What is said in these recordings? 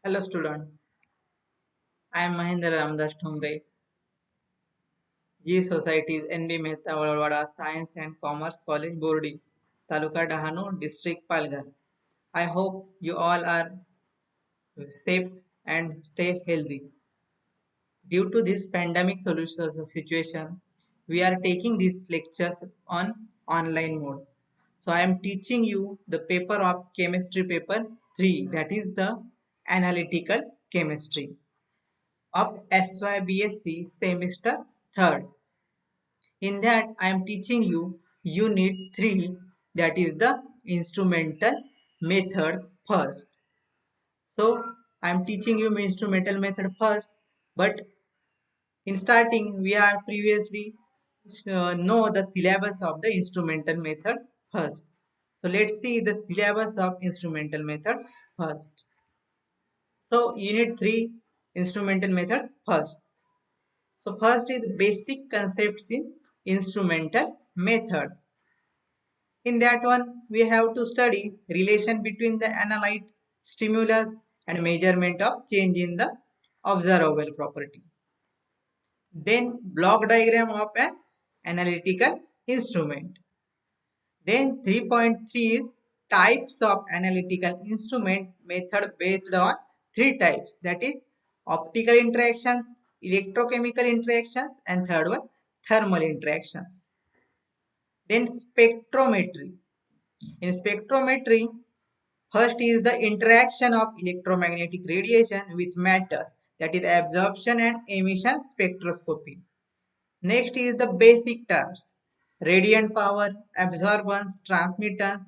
Hello student, I am Mahendra Ramdas Thongre, G Societies NB Mehta Valwada Science and Commerce College Bordi, Taluka Dahanu, District Palghar. I hope you all are safe and stay healthy. Due to this pandemic solution situation, we are taking these lectures on online mode. So I am teaching you the paper of chemistry paper 3, that is the analytical chemistry of SYBSc semester 3rd. In that, I am teaching you unit 3, that is the instrumental methods first. So, I am teaching you instrumental method first, but in starting, we are previously know the syllabus of the instrumental method first. So, let's see the syllabus of instrumental method first. So, unit 3, instrumental method first. So first is basic concepts in instrumental methods. In that one, we have to study relation between the analyte, stimulus and measurement of change in the observable property. Then block diagram of an analytical instrument. Then 3.3 is types of analytical instrument method based on three types, that is optical interactions, electrochemical interactions and third one thermal interactions. Then spectrometry. In spectrometry, first is the interaction of electromagnetic radiation with matter, that is absorption and emission spectroscopy. Next is the basic terms: radiant power, absorbance, transmittance,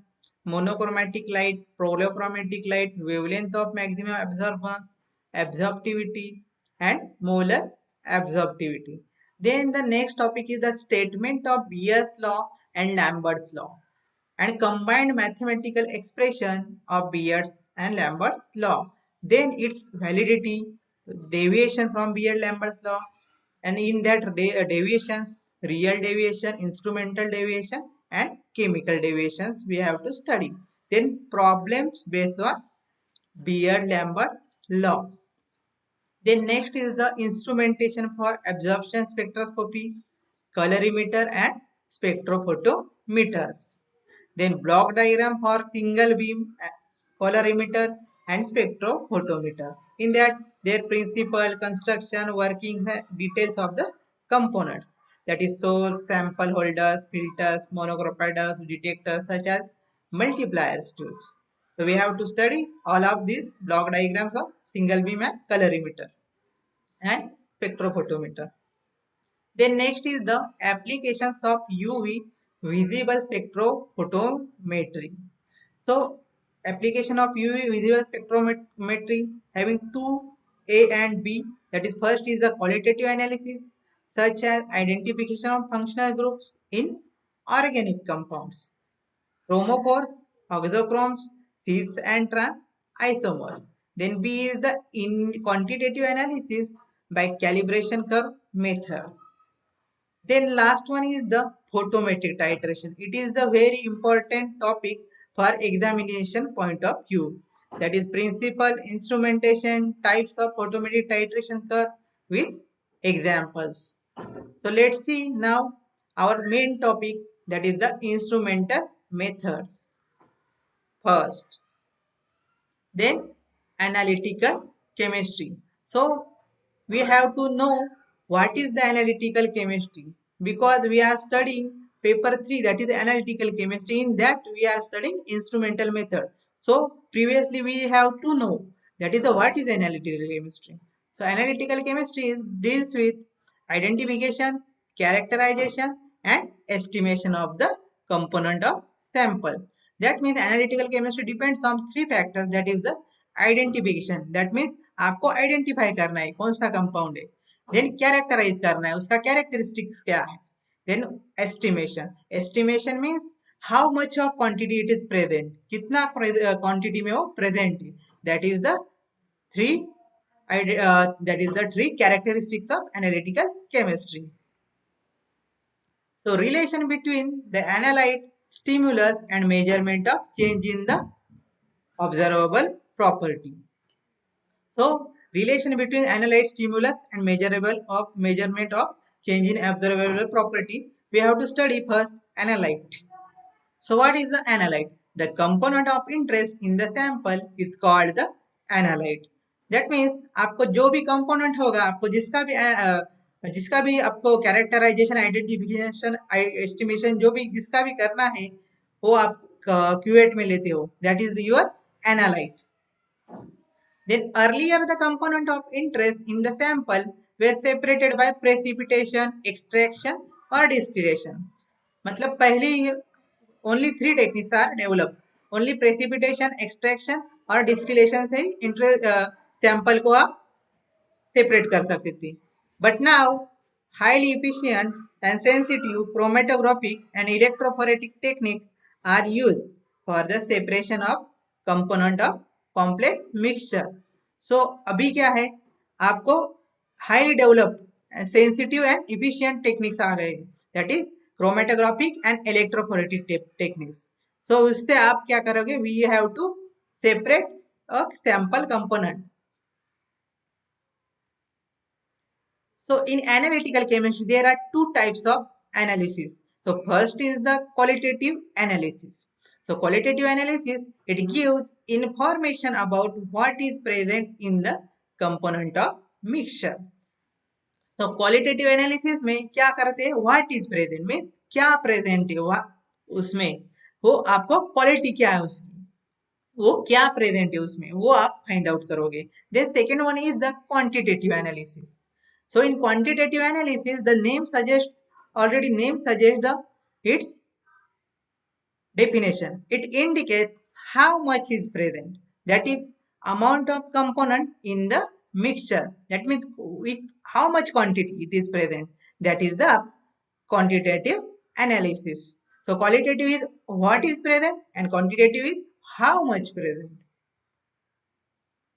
monochromatic light, polychromatic light, wavelength of maximum absorbance, absorptivity, and molar absorptivity. Then the next topic is the statement of Beer's law and Lambert's law and combined mathematical expression of Beer's and Lambert's law. Then its validity, deviation from Beer-Lambert's law, and in that deviations, real deviation, instrumental deviation and chemical deviations we have to study. Then problems based on Beer-Lambert's law. Then next is the instrumentation for absorption spectroscopy, colorimeter and spectrophotometers. Then block diagram for single beam colorimeter and spectrophotometer. In that, their principle, construction, working details of the components, that is source, sample holders, filters, monocromators, detectors such as multipliers tubes. So we have to study all of these block diagrams of single beam and colorimeter and spectrophotometer. Then next is the applications of UV visible spectrophotometry. So application of UV visible spectrometry having two A and B. That is, first is the qualitative analysis such as identification of functional groups in organic compounds, chromophores, oxochromes, cis and trans isomers. Then B is the in quantitative analysis by calibration curve methods. Then last one is the photometric titration. It is the very important topic for examination point of view. That is principal, instrumentation, types of photometric titration curve with examples. So let's see now our main topic, that is the instrumental methods first. Then analytical chemistry. So we have to know what is the analytical chemistry, because we are studying paper 3, that is analytical chemistry. In that we are studying instrumental method. So previously we have to know that is the what is analytical chemistry. So analytical chemistry deals with identification, characterization and estimation of the component of sample. That means analytical chemistry depends on three factors, that is the identification, that means आपको identify करना है कौन सा compound है, then characterise करना है उसका characteristics क्या है, then estimation, estimation means how much of quantity it is present, कितना क्वांटिटी में वो प्रेजेंट है, that is the three three characteristics of analytical chemistry. So relation between the analyte, stimulus and measurement of change in the observable property. So relation between analyte stimulus and measurement of change in observable property. We have to study first analyte. So what is the analyte? The component of interest in the sample is called the analyte. That means आपको जो भी component होगा, आपको जिसका भी आपको characterization, identification, estimation जो भी जिसका भी करना है, वो आप QAT में लेते हो. That is your analyte. Then earlier the component of interest in the sample were separated by precipitation, extraction or distillation. मतलब पहले only three techniques are developed. Only precipitation, extraction और distillation से ही interest sample को आप separate कर सकते थे. But now highly efficient and sensitive chromatographic and electrophoretic techniques are used for the separation of component of complex mixture. So अभी क्या है, आपको highly developed and sensitive and efficient techniques आ गए, that is chromatographic and electrophoretic techniques. So उससे आप क्या करोगे, we have to separate a sample component. So in analytical chemistry, there are two types of analysis. So first is the qualitative analysis. So qualitative analysis, it gives information about what is present in the component of mixture. So qualitative analysis में क्या करते हैं, what is present में क्या present है वह उसमें, वो आपको quality क्या है उसकी, वो क्या प्रेजेंट है उसमें, वो आप फाइंड आउट करोगे. Then second one is the quantitative analysis. So in quantitative analysis, the name suggests its definition. It indicates how much is present. That is amount of component in the mixture. That means with how much quantity it is present. That is the quantitative analysis. So qualitative is what is present and quantitative is how much present.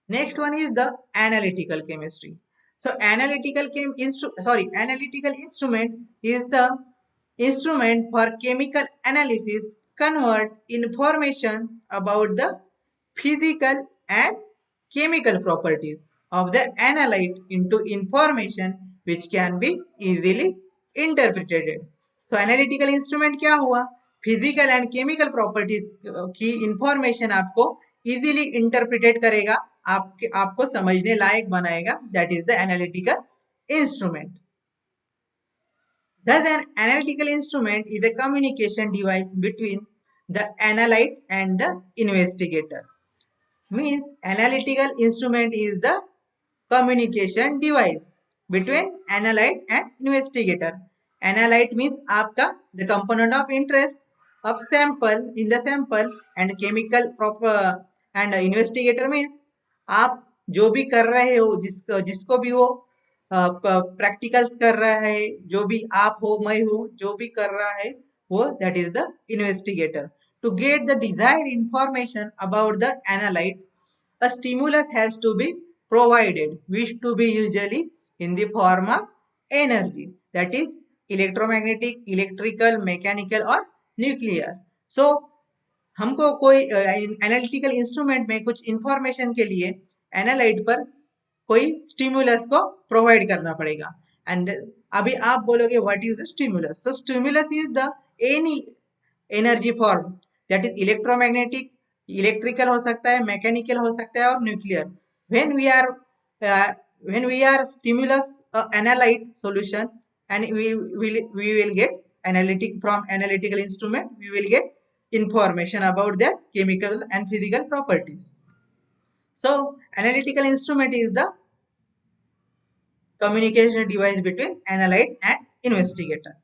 Next one is the analytical chemistry. So analytical instrument is the instrument for chemical analysis, convert information about the physical and chemical properties of the analyte into information which can be easily interpreted. So analytical instrument क्या हुआ, physical and chemical properties की information आपको easily interpreted करेगा, आपको समझने लायक बनाएगा. That is the analytical instrument. Thus, an analytical instrument is a communication device between the analyte and the investigator. Means analytical instrument is the communication device between analyte and investigator. Analyte means आपका the component of interest of sample in the sample, and chemical proper and investigator means आप जो भी कर रहे हो, जिसको भी वो प्रैक्टिकल्स कर रहा है, जो भी आप हो मैं हूँ, जो भी कर रहा है वो, that is the investigator. To get the desired information about the analyte, a stimulus has to be provided, which to be usually in the form of energy, that is electromagnetic, electrical, mechanical or nuclear. So हमको कोई analytical instrument में कुछ information के लिए analyte पर कोई stimulus को provide करना पड़ेगा. एंड अभी आप बोलोगे what is the stimulus. So stimulus is the any energy form, that is electromagnetic, electrical हो सकता है, मैकेनिकल हो सकता है और nuclear. When we are stimulus analyte solution and we will get analytical instrument, we will get information about their chemical and physical properties. So analytical instrument is the communication device between analyte and investigator.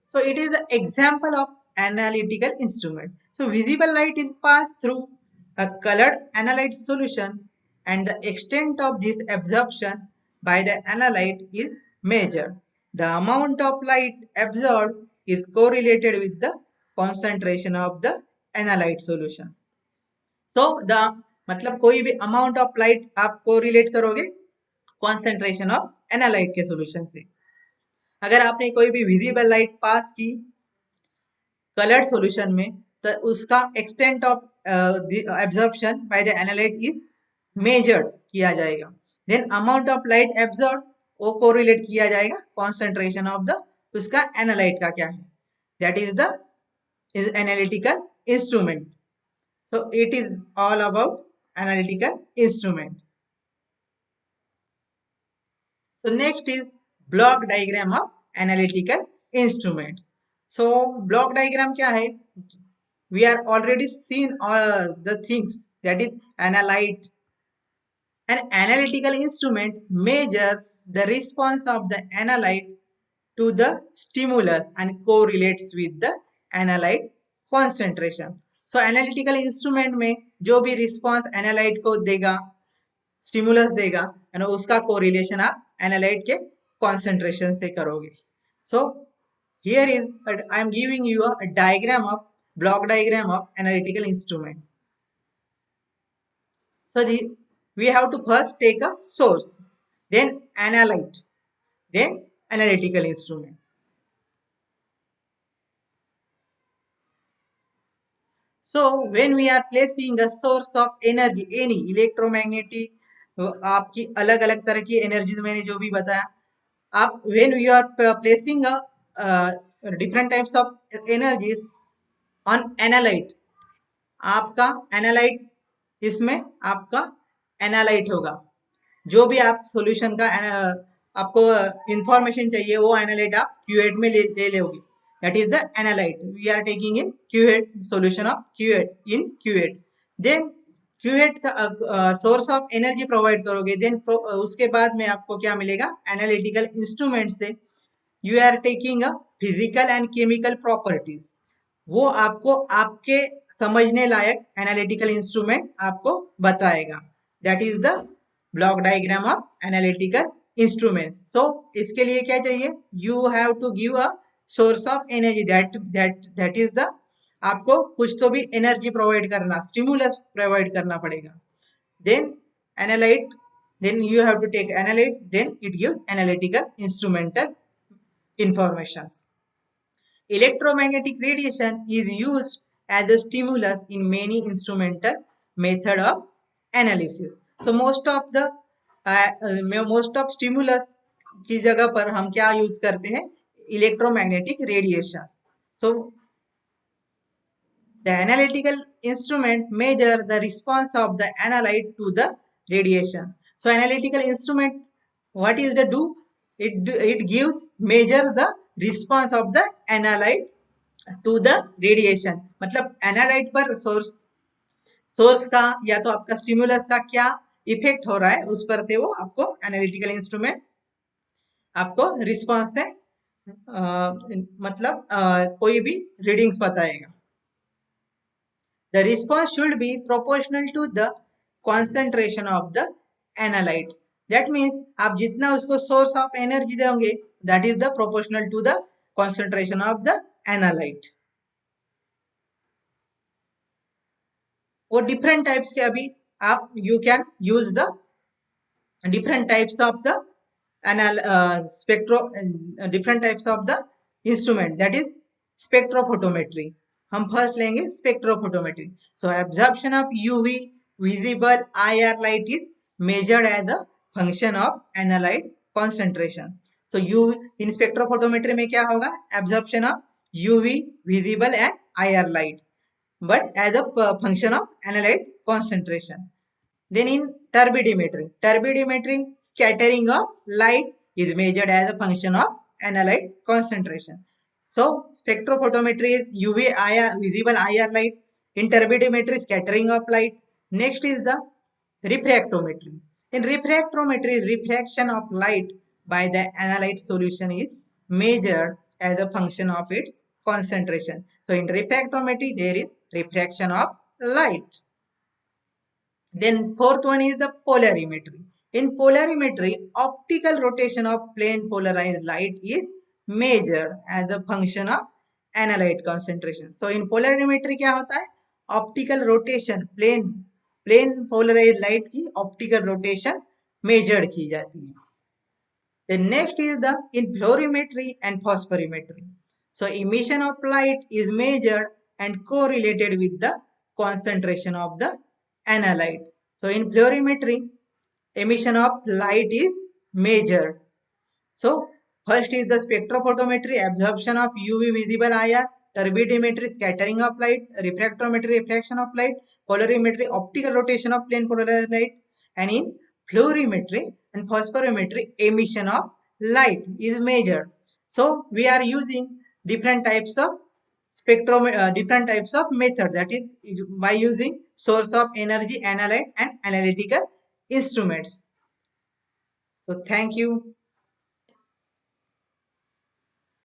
So it is the example of analytical instrument. So visible light is passed through a colored analyte solution, and the extent of this absorption by the analyte is measured. The amount of light absorbed is correlated with the concentration of the analyte solution. So the मतलब कोई भी amount of light आप correlate करोगे concentration of analyte के solution से. अगर आपने कोई भी विजिबल लाइट पास की कलर्ड सॉल्यूशन में, तो उसका extent of absorption by the analyte is measured किया जाएगा। Then amount of light absorb वो कोरिलेट किया जाएगा कॉन्सेंट्रेशन ऑफ द उसका एनालाइट का क्या है, that is the is analytical instrument. So it is all about analytical instrument. So next is block diagram of analytical instruments. So block diagram क्या है? We are already seen all the things, that is analyte. An analytical instrument measures the response of the analyte to the stimulus and correlates with the analyte concentration. So analytical instrument में जो भी response analyte को देगा, stimulus देगा, and उसका correlation आप analyte के concentration से करोगे. So here is I am giving you a diagram of block diagram of analytical instrument. So we have to first take a source, then analyte, then analytical instrument. So when we are placing a source of energy, any electromagnetic, आपकी अलग अलग तरह की energies मैंने जो भी बताया, आप when we are placing a different types of energies on analyte, आपका analyte इसमें आपका analyte होगा, जो भी आप सॉल्यूशन का आपको इंफॉर्मेशन चाहिए वो एनालाइट आप क्यूएट में ले लोगे, that is the analyte we are taking in cuvette, solution of cuvette in cuvette. Then cuvette का सोर्स ऑफ एनर्जी प्रोवाइड करोगे, देन उसके बाद में आपको क्या मिलेगा, एनालिटिकल इंस्ट्रूमेंट से you are taking a physical and chemical properties, वो आपको आपके समझने लायक एनालिटिकल इंस्ट्रूमेंट आपको बताएगा, that is the block diagram of analytical instrument. So इसके लिए क्या चाहिए, you have to give a source of energy, that is the आपको कुछ तो भी एनर्जी प्रोवाइड करना, स्टिमुलस प्रोवाइड करना पड़ेगा. Then analyte, then you have to take analyte, then it gives analytical instrumental informations. Electromagnetic radiation is used as a stimulus in many instrumental method of analysis. So most of stimulus की जगह पर हम क्या use करते हैं, electromagnetic radiation. So the analytical instrument measure the response of the analyte to the radiation. So analytical instrument, what is the do? It gives measure the response of the analyte to the radiation. मतलब analyte पर source का या तो आपका stimulus का क्या effect हो रहा है उस पर से वो आपको एनालिटिकल इंस्ट्रूमेंट आपको रिस्पॉन्स से मतलब कोई भी रीडिंग्स बताएगा. The response should be proportional to the concentration of the analyte. That means आप जितना उसको सोर्स ऑफ एनर्जी दोगे, that is the proportional to the concentration of the analyte. वो डिफरेंट टाइप्स के अभी आप you can use the different types of the spectro different types of the instrument, that is spectrophotometry. हम first लेंगे spectrophotometry. So absorption of UV visible IR light is measured as a function of analyte concentration. So you in spectrophotometry में क्या होगा, absorption of UV visible and IR light, but as a function of analyte concentration. Then in turbidimetry, scattering of light is measured as a function of analyte concentration. So spectrophotometry is UV IR, visible IR light. In turbidimetry, scattering of light. Next is the refractometry. In refractometry, refraction of light by the analyte solution is measured as a function of its concentration. So in refractometry, there is refraction of light. Then fourth one is the polarimetry. In polarimetry, optical rotation of plane polarized light is measured as a function of analyte concentration. So in polarimetry क्या होता है, optical rotation plane polarized light की optical rotation measured की जाती है. Then next is the in fluorimetry and phosphorimetry. So emission of light is measured and correlated with the concentration of the analyte. So in fluorimetry, emission of light is measured. So first is the spectrophotometry, absorption of UV visible IR, turbidimetry, scattering of light, refractometry, refraction of light, polarimetry, optical rotation of plane polarized light, and in fluorimetry and phosphorometry, emission of light is measured. So we are using different types of different types of method, that is by using source of energy, analyte, and analytical instruments. So thank you.